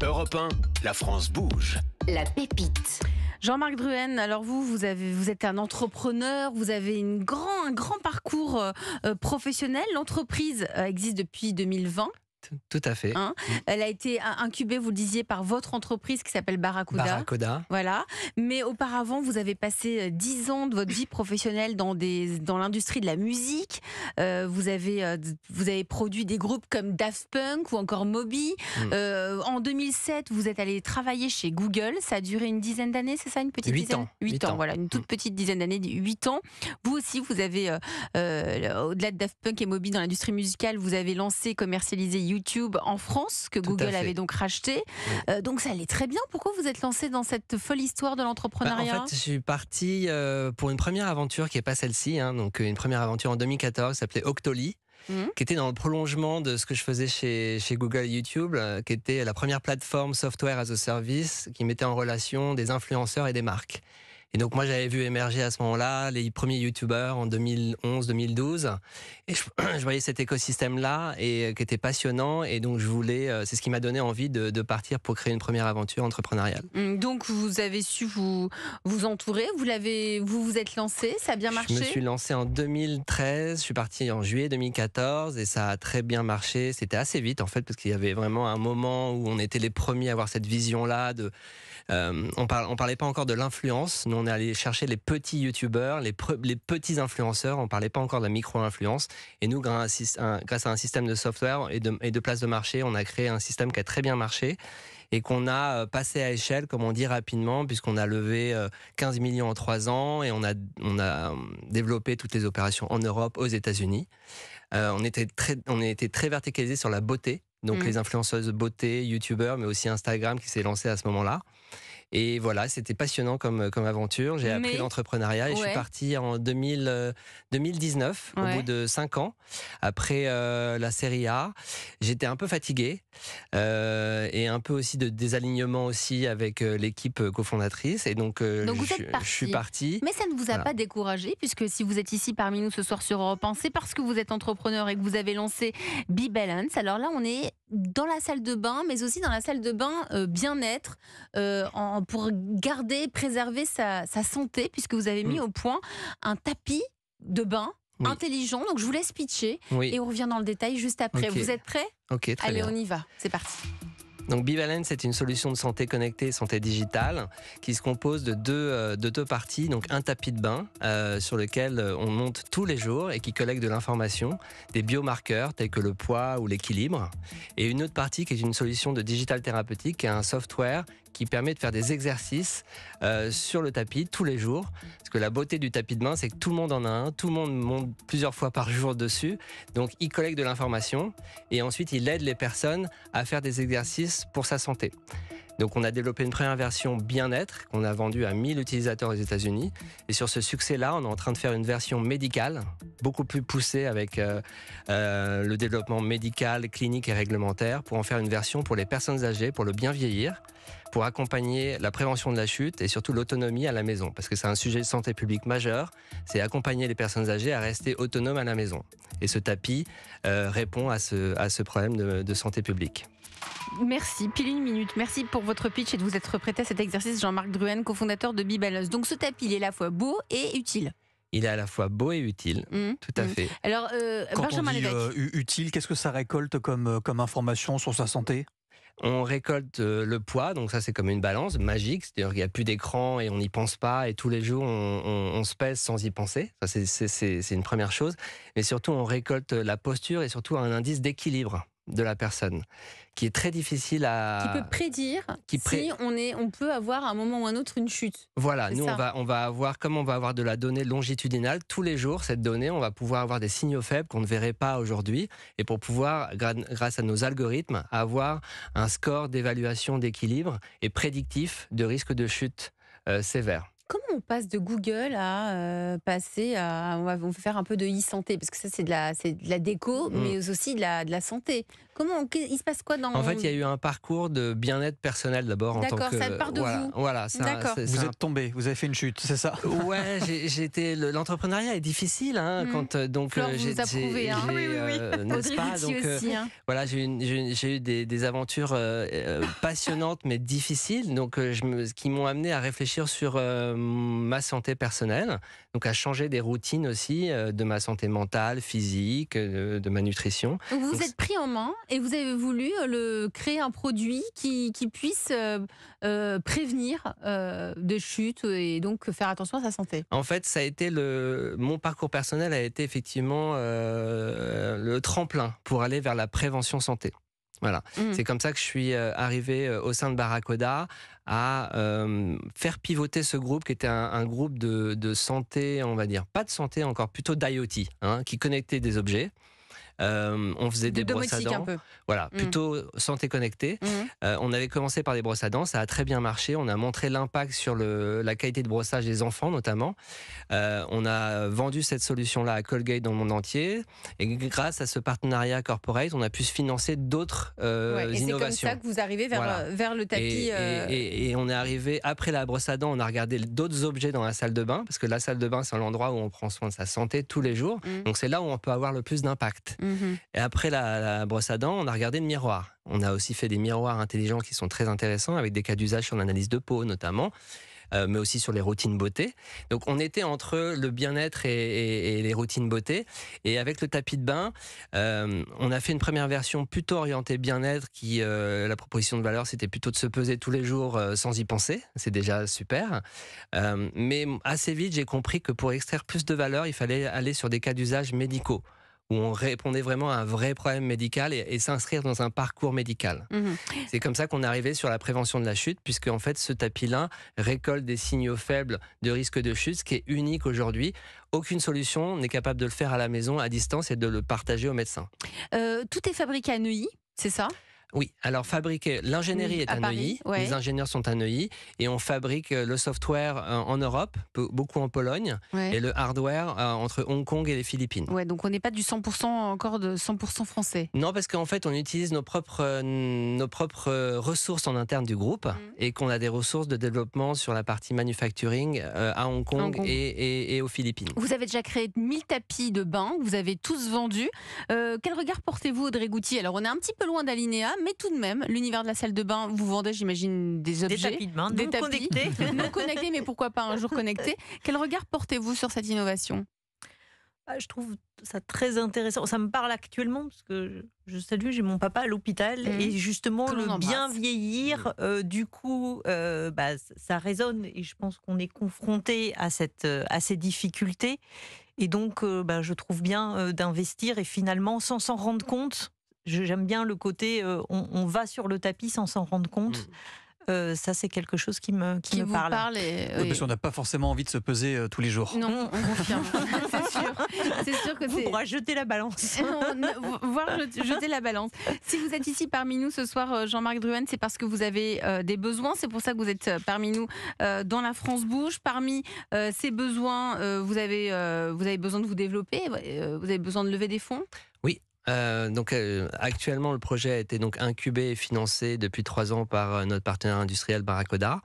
Europe 1, la France bouge. La pépite. Jean-Marc Druhen, alors vous êtes un entrepreneur, vous avez un grand parcours professionnel. L'entreprise existe depuis 2020. Tout à fait. Elle a été incubée, vous le disiez, par votre entreprise qui s'appelle Barracuda. Voilà. Mais auparavant, vous avez passé 10 ans de votre vie professionnelle dans l'industrie de la musique. Vous avez produit des groupes comme Daft Punk ou encore Moby. En 2007, vous êtes allé travailler chez Google. Ça a duré une dizaine d'années, c'est ça, une petite 8 dizaine ans. 8 ans, voilà, une toute petite dizaine d'années, 8 ans. Vous aussi, vous avez, au-delà de Daft Punk et Moby dans l'industrie musicale, vous avez lancé, commercialisé YouTube en France, que Google avait donc racheté. Donc ça allait très bien. Pourquoi vous êtes lancé dans cette folle histoire de l'entrepreneuriat ? En fait, je suis parti pour une première aventure qui n'est pas celle-ci. Donc une première aventure en 2014 qui s'appelait Octoly. Qui était dans le prolongement de ce que je faisais chez Google et YouTube, qui était la première plateforme software as a service qui mettait en relation des influenceurs et des marques. Et donc moi j'avais vu émerger à ce moment-là les premiers youtubeurs en 2011-2012 et je voyais cet écosystème-là et qui était passionnant, et donc je voulais, c'est ce qui m'a donné envie de partir pour créer une première aventure entrepreneuriale. Donc vous avez su vous entourer, vous vous êtes lancé, ça a bien marché ? Je me suis lancé en 2013, je suis parti en juillet 2014 et ça a très bien marché. C'était assez vite en fait, parce qu'il y avait vraiment un moment où on était les premiers à avoir cette vision-là on parlait pas encore de l'influence. Nous, on est allé chercher les petits youtubeurs, les petits influenceurs. On parlait pas encore de la micro-influence. Et nous, grâce à un système de software et de place de marché, on a créé un système qui a très bien marché et qu'on a passé à échelle, comme on dit, rapidement, puisqu'on a levé 15 millions en 3 ans et on a développé toutes les opérations en Europe, aux États-Unis. On était très verticalisé sur la beauté. Donc les influenceuses beauté, youtubeurs, mais aussi Instagram qui s'est lancé à ce moment-là. Et voilà, c'était passionnant comme aventure. J'ai appris l'entrepreneuriat et je suis parti en 2019, au bout de 5 ans, après la série A. J'étais un peu fatigué et un peu aussi de désalignement aussi avec l'équipe cofondatrice. Et donc je suis parti. Mais ça ne vous a pas découragé, puisque si vous êtes ici parmi nous ce soir sur Europe 1, c'est parce que vous êtes entrepreneur et que vous avez lancé Be Balance. Alors là, on est dans la salle de bain, mais aussi dans la salle de bain bien-être, pour garder, préserver sa santé, puisque vous avez mis au point un tapis de bain intelligent. Donc je vous laisse pitcher et on revient dans le détail juste après. Vous êtes prêts ? Ok, très Allez, bien. on y va, c'est parti. Donc Be Balance, c'est une solution de santé connectée, santé digitale, qui se compose de deux parties. Donc un tapis de bain sur lequel on monte tous les jours et qui collecte de l'information, des biomarqueurs tels que le poids ou l'équilibre. Et une autre partie qui est une solution de digital thérapeutique, qui est un software qui permet de faire des exercices sur le tapis tous les jours. Parce que la beauté du tapis de bain, c'est que tout le monde en a un, tout le monde monte plusieurs fois par jour dessus. Donc il collecte de l'information et ensuite il aide les personnes à faire des exercices pour sa santé. Donc on a développé une première version bien-être qu'on a vendue à 1000 utilisateurs aux États-Unis. Et sur ce succès-là, on est en train de faire une version médicale, beaucoup plus poussée avec le développement médical, clinique et réglementaire, pour en faire une version pour les personnes âgées, pour le bien vieillir, pour accompagner la prévention de la chute et surtout l'autonomie à la maison. Parce que c'est un sujet de santé publique majeur, c'est accompagner les personnes âgées à rester autonomes à la maison. Et ce tapis répond à ce problème de santé publique. Merci, pile 1 minute. Merci pour votre pitch et de vous être prêté à cet exercice, Jean-Marc Druhen, cofondateur de Be Balance. Donc ce tapis, il est à la fois beau et utile. Il est à la fois beau et utile, tout à fait. Alors, quand Benjamin on dit Lévesque. utile, qu'est-ce que ça récolte comme information sur sa santé ? On récolte le poids, donc ça c'est comme une balance magique, c'est-à-dire qu'il n'y a plus d'écran et on n'y pense pas et tous les jours on se pèse sans y penser, ça c'est une première chose, mais surtout on récolte la posture et surtout un indice d'équilibre de la personne, qui est très difficile à... Qui peut prédire si on peut avoir à un moment ou un autre une chute. Voilà, nous on va avoir, comme on va avoir de la donnée longitudinale, tous les jours cette donnée, on va pouvoir avoir des signaux faibles qu'on ne verrait pas aujourd'hui, et pour pouvoir, grâce à nos algorithmes, avoir un score d'évaluation d'équilibre et prédictif de risque de chute sévère. Comment on passe de Google à passer à... On va faire un peu de e-santé, parce que ça c'est de la déco, mais aussi de la santé. Il se passe quoi dans... En fait, il y a eu un parcours de bien-être personnel d'abord en tant D'accord, que. ça part de vous. Voilà, D'accord. Vous êtes tombé, vous avez fait une chute, c'est ça? Ouais, l'entrepreneuriat est difficile, hein, donc Flore, vous j'ai, approuvez, hein. j'ai, n'est-ce Audrey pas, Routy donc aussi, hein. voilà, j'ai eu des aventures passionnantes mais difficiles, donc qui m'ont amené à réfléchir sur ma santé personnelle, donc à changer des routines aussi de ma santé mentale, physique, de ma nutrition. Donc vous vous êtes pris en main et vous avez voulu créer un produit qui puisse prévenir des chutes et donc faire attention à sa santé. En fait, ça a été mon parcours personnel a été effectivement le tremplin pour aller vers la prévention santé. Voilà, c'est comme ça que je suis arrivé au sein de Barracoda à faire pivoter ce groupe qui était un groupe de santé, on va dire, pas de santé encore, plutôt d'IoT, hein, qui connectait des objets. On faisait des brosses à dents. Voilà, plutôt santé connectée. On avait commencé par des brosses à dents, ça a très bien marché. On a montré l'impact sur la qualité de brossage des enfants notamment. On a vendu cette solution-là à Colgate dans le monde entier. Et grâce à ce partenariat corporate, on a pu se financer d'autres et innovations. c'est comme ça que vous arrivez vers le tapis. Et on est arrivé, après la brosse à dents, on a regardé d'autres objets dans la salle de bain, parce que la salle de bain, c'est l'endroit où on prend soin de sa santé tous les jours. Donc c'est là où on peut avoir le plus d'impact. Et après la brosse à dents, on a regardé le miroir. On a aussi fait des miroirs intelligents qui sont très intéressants, avec des cas d'usage sur l'analyse de peau notamment, mais aussi sur les routines beauté. Donc on était entre le bien-être et les routines beauté. Et avec le tapis de bain, on a fait une première version plutôt orientée bien-être, qui la proposition de valeur, c'était plutôt de se peser tous les jours sans y penser. C'est déjà super. Mais assez vite, j'ai compris que pour extraire plus de valeur, il fallait aller sur des cas d'usage médicaux, où on répondait vraiment à un vrai problème médical et s'inscrire dans un parcours médical. C'est comme ça qu'on est arrivé sur la prévention de la chute, puisque en fait ce tapis-là récolte des signaux faibles de risque de chute, ce qui est unique aujourd'hui. Aucune solution n'est capable de le faire à la maison, à distance, et de le partager aux médecins. Tout est fabriqué à Neuilly, c'est ça ? Oui, alors l'ingénierie est à Neuilly, Paris, les ingénieurs sont à Neuilly, et on fabrique le software en Europe, beaucoup en Pologne, et le hardware entre Hong Kong et les Philippines. Ouais, donc on n'est pas du 100% encore de 100% français. Non, parce qu'en fait on utilise nos propres ressources en interne du groupe, et qu'on a des ressources de développement sur la partie manufacturing à Hong Kong, et aux Philippines. Vous avez déjà créé 1000 tapis de bain, vous avez tous vendus. Quel regard portez-vous, Audrey Routy ? Alors on est un petit peu loin d'Alinéa, mais tout de même, l'univers de la salle de bain, vous vendez, j'imagine, des objets. Des tapis de bain non connectés. Non connectés, mais pourquoi pas un jour connectés. Quel regard portez-vous sur cette innovation ? Je trouve ça très intéressant. Ça me parle actuellement, parce que je salue, j'ai mon papa à l'hôpital, et justement, le bien vieillir, du coup, ça résonne, et je pense qu'on est confronté à ces difficultés. Et donc, je trouve bien d'investir, et finalement, sans s'en rendre compte. J'aime bien le côté on va sur le tapis sans s'en rendre compte. Ça, c'est quelque chose qui me parle. Oui, parce qu'on n'a pas forcément envie de se peser tous les jours. Non, on confirme. C'est sûr que vous pourrez jeter la balance. Voire jeter la balance. Si vous êtes ici parmi nous ce soir, Jean-Marc Drouhen, c'est parce que vous avez des besoins. C'est pour ça que vous êtes parmi nous dans La France Bouge. Parmi ces besoins, vous avez besoin de vous développer. Vous avez besoin de lever des fonds. Oui. Actuellement, le projet a été donc incubé et financé depuis 3 ans par notre partenaire industriel Barracoda,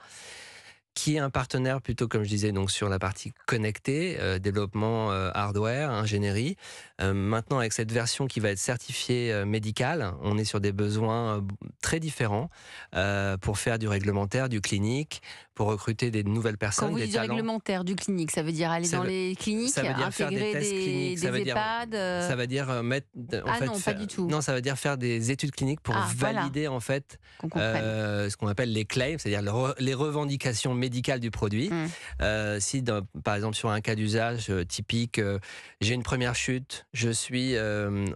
qui est un partenaire plutôt, comme je disais, donc sur la partie connectée, développement hardware, ingénierie. Maintenant, avec cette version qui va être certifiée médicale, on est sur des besoins très différents pour faire du réglementaire, du clinique, pour recruter des nouvelles personnes. Quand vous dites du réglementaire, du clinique, ça veut dire aller dans les cliniques, intégrer des EHPAD. Ça veut dire mettre. Non, pas du tout. Non, ça veut dire faire des études cliniques pour valider en fait ce qu'on appelle les claims, c'est-à-dire les revendications médicales du produit. Si, par exemple, sur un cas d'usage typique, j'ai une première chute, je suis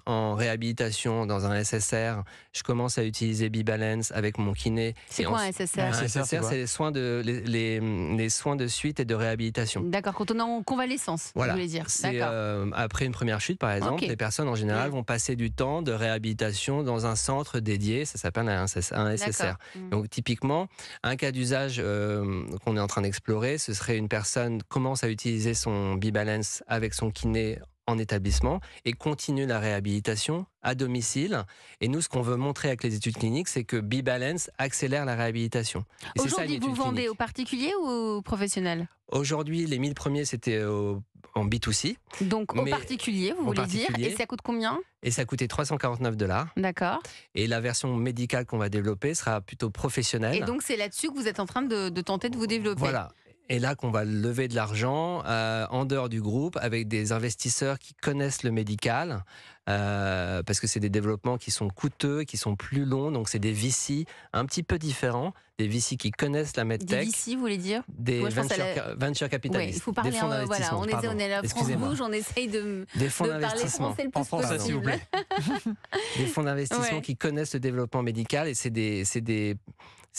en réhabilitation dans un SSR, je commence à utiliser B-Balance avec mon kiné. C'est quoi un SSR ? Un SSR, c'est les soins de suite et de réhabilitation. D'accord, quand on est en convalescence, voilà. vous voulez dire. C'est après une première chute, par exemple, les personnes en général vont passer du temps de réhabilitation dans un centre dédié, ça s'appelle un SSR. Donc typiquement, un cas d'usage qu'on est en train d'explorer, ce serait une personne commence à utiliser son B-Balance avec son kiné en établissement et continuent la réhabilitation à domicile. Et nous, ce qu'on veut montrer avec les études cliniques, c'est que B-Balance accélère la réhabilitation. Et aujourd'hui, vous vendez aux particuliers ou aux professionnels? Aujourd'hui, les 1000 premiers, c'était en B2C. Donc aux particuliers, vous voulez dire. Et ça coûte combien? Et ça coûtait $349. D'accord. Et la version médicale qu'on va développer sera plutôt professionnelle. Et donc c'est là-dessus que vous êtes en train de tenter de vous développer. Voilà. Et là qu'on va lever de l'argent en dehors du groupe avec des investisseurs qui connaissent le médical, parce que c'est des développements qui sont coûteux, qui sont plus longs, donc c'est des VC un petit peu différents, des VC qui connaissent la medtech. Des VC, vous voulez dire? Des venture capitalistes. Ouais, il faut parler, des fonds d'investissement. Voilà, on est à la France Bouge, on essaye des fonds parler français le plus possible. s'il vous plaît. Des fonds d'investissement qui connaissent le développement médical, et c'est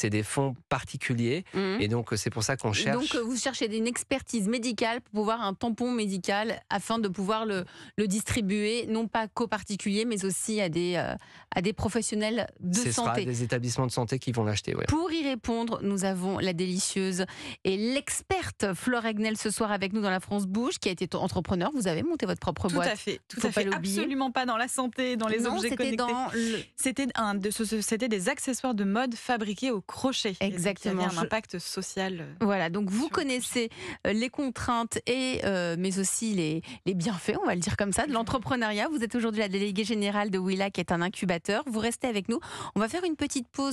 des fonds particuliers, et donc c'est pour ça qu'on cherche. Donc vous cherchez une expertise médicale pour pouvoir un tampon médical afin de pouvoir le distribuer, non pas qu'aux particuliers, mais aussi à des professionnels de santé. Ce sera des établissements de santé qui vont l'acheter. Ouais. Pour y répondre, nous avons la délicieuse et l'experte Flore Egnel ce soir avec nous dans La France Bouge, qui a été entrepreneur. Vous avez monté votre propre boîte. Tout à fait. Absolument pas dans la santé, dans les objets connectés. C'était des accessoires de mode fabriqués au crochet. Exactement. Il y avait un impact social. Voilà, donc vous connaissez les contraintes mais aussi les bienfaits, on va le dire comme ça, de l'entrepreneuriat. Vous êtes aujourd'hui la déléguée générale de Willa, qui est un incubateur. Vous restez avec nous. On va faire une petite pause